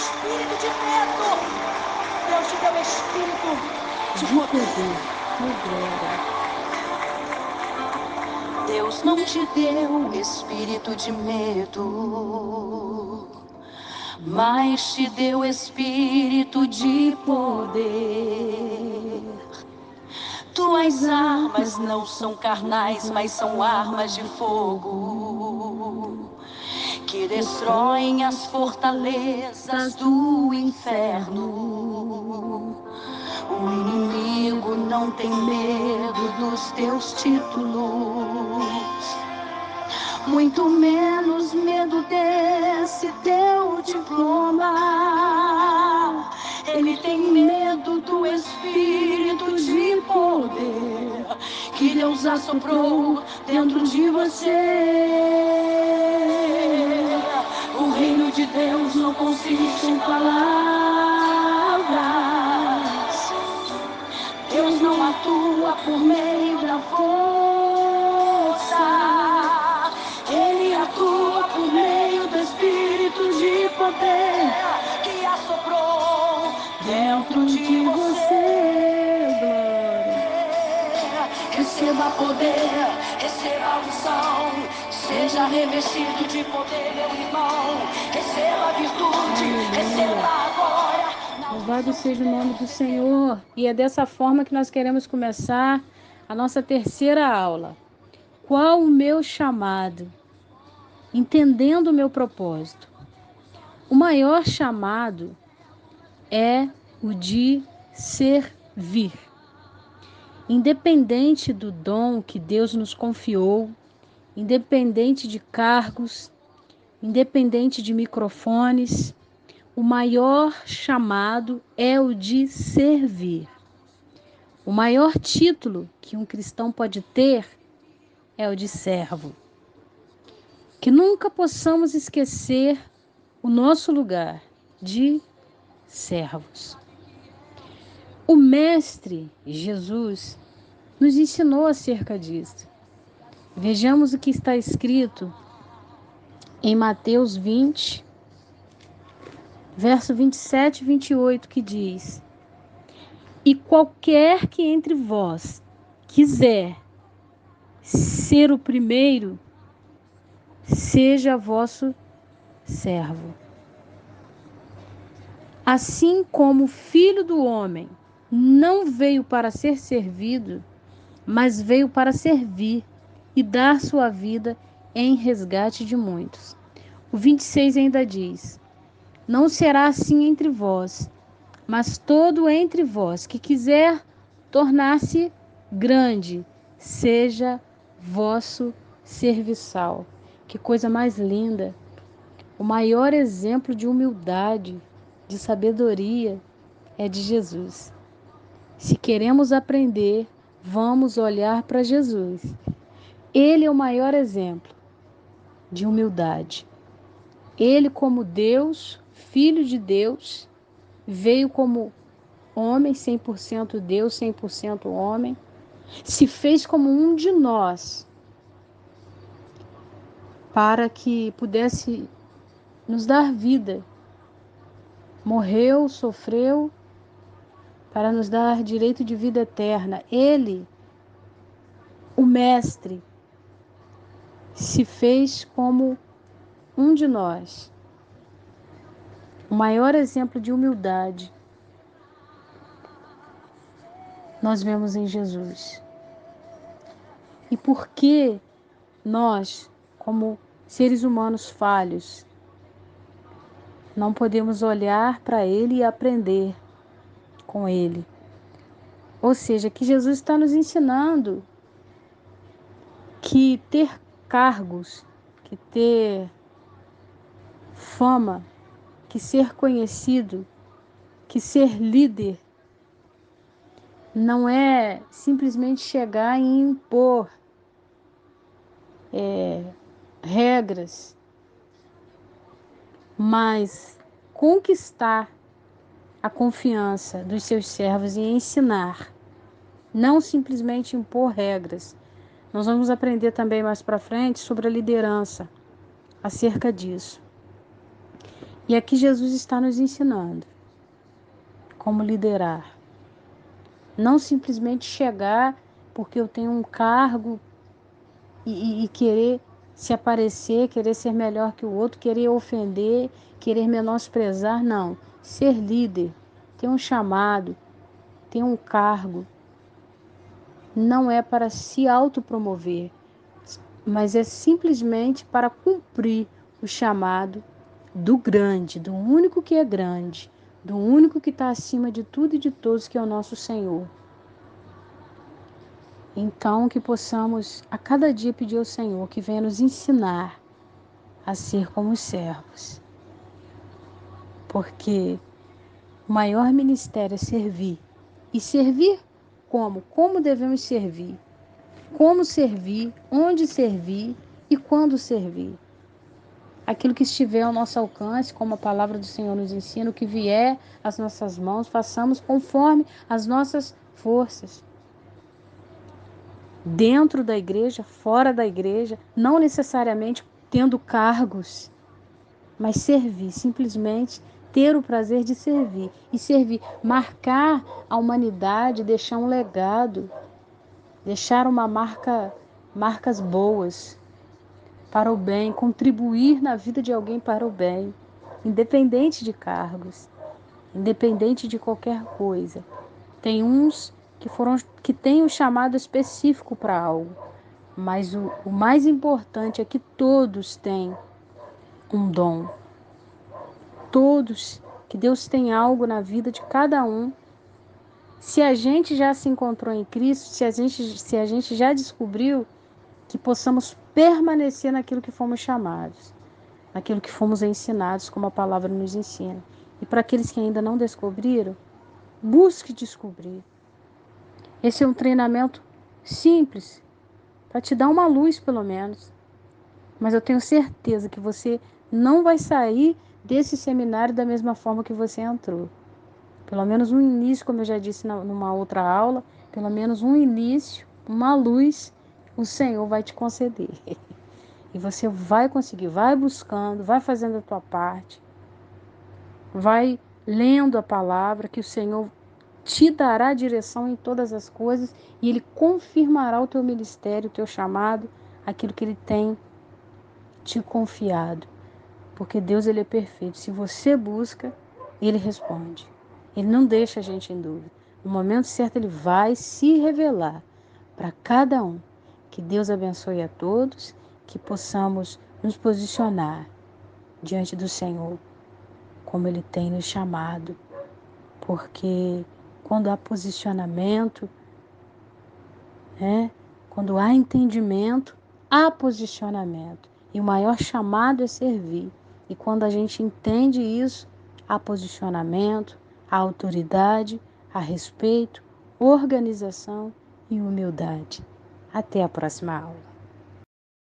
espírito de medo. Deus te deu espírito de poder. Deus não te deu espírito de medo, mas te deu espírito de poder. Tuas armas não são carnais, mas são armas de fogo, que destroem as fortalezas do inferno. O inimigo não tem medo dos teus títulos, muito menos medo desse teu diploma. Ele tem medo do espírito de poder que Deus assoprou dentro de você. O reino de Deus não consiste em palavras. Deus não atua por meio da força. Ele atua por meio do espírito de poder que assoprou dentro de você. Receba poder, receba unção, seja revestido de poder, meu irmão. Receba virtude, receba agora. Louvado seja o nome do Senhor. E é dessa forma que nós queremos começar a nossa terceira aula. Qual o meu chamado? Entendendo o meu propósito. O maior chamado é o de servir. Independente do dom que Deus nos confiou, independente de cargos, independente de microfones, o maior chamado é o de servir. O maior título que um cristão pode ter é o de servo. Que nunca possamos esquecer o nosso lugar de servos. O Mestre Jesus nos ensinou acerca disso. Vejamos o que está escrito em Mateus 20, verso 27 e 28, que diz: E qualquer que entre vós quiser ser o primeiro, seja vosso servo. Assim como o Filho do Homem não veio para ser servido, mas veio para servir e dar sua vida em resgate de muitos. O 26 ainda diz: Não será assim entre vós, mas todo entre vós que quiser tornar-se grande, seja vosso serviçal. Que coisa mais linda! O maior exemplo de humildade, de sabedoria, é de Jesus. Se queremos aprender, vamos olhar para Jesus. Ele é o maior exemplo de humildade. Ele, como Deus, Filho de Deus, veio como homem, 100% Deus, 100% homem, se fez como um de nós, para que pudesse nos dar vida. Morreu, sofreu, para nos dar direito de vida eterna. Ele, o Mestre, se fez como um de nós. O maior exemplo de humildade nós vemos em Jesus. E por que nós, como seres humanos falhos, não podemos olhar para Ele e aprender com Ele? Ou seja, que Jesus está nos ensinando que ter cargos, que ter fama, que ser conhecido, que ser líder, não é simplesmente chegar e impor regras, mas conquistar a confiança dos seus servos e ensinar, não simplesmente impor regras. Nós vamos aprender também mais para frente sobre a liderança, acerca disso. E aqui Jesus está nos ensinando como liderar. Não simplesmente chegar porque eu tenho um cargo e querer se aparecer, querer ser melhor que o outro, querer ofender, querer menosprezar. Não. Ser líder, ter um chamado, ter um cargo, não é para se autopromover, mas é simplesmente para cumprir o chamado do grande, do único que é grande, do único que está acima de tudo e de todos, que é o nosso Senhor. Então, que possamos a cada dia pedir ao Senhor que venha nos ensinar a ser como os servos, porque o maior ministério é servir. E servir como? Como devemos servir? Como servir, onde servir e quando servir. Aquilo que estiver ao nosso alcance, como a palavra do Senhor nos ensina, o que vier às nossas mãos, façamos conforme as nossas forças. Dentro da igreja, fora da igreja, não necessariamente tendo cargos, mas servir, simplesmente ter o prazer de servir. E servir, marcar a humanidade, deixar um legado, deixar uma marcas boas para o bem, contribuir na vida de alguém para o bem, independente de cargos, independente de qualquer coisa. Tem uns que têm um chamado específico para algo, mas o mais importante é que todos têm um dom. Todos, que Deus tem algo na vida de cada um. Se a gente já se encontrou em Cristo, se a gente já descobriu, que possamos permanecer naquilo que fomos chamados, naquilo que fomos ensinados, como a palavra nos ensina. E para aqueles que ainda não descobriram, busque descobrir. Esse é um treinamento simples, para te dar uma luz pelo menos. Mas eu tenho certeza que você não vai sair desse seminário da mesma forma que você entrou. Pelo menos um início, como eu já disse numa outra aula, pelo menos um início, uma luz, o Senhor vai te conceder. E você vai conseguir, vai buscando, vai fazendo a tua parte, vai lendo a palavra, que o Senhor te dará direção em todas as coisas e Ele confirmará o teu ministério, o teu chamado, aquilo que Ele tem te confiado. Porque Deus, Ele é perfeito. Se você busca, Ele responde. Ele não deixa a gente em dúvida. No momento certo, Ele vai se revelar para cada um. Que Deus abençoe a todos, que possamos nos posicionar diante do Senhor, como Ele tem nos chamado. Porque quando há posicionamento, quando há entendimento, há posicionamento. E o maior chamado é servir. E quando a gente entende isso, há posicionamento, há autoridade, há respeito, organização e humildade. Até a próxima aula.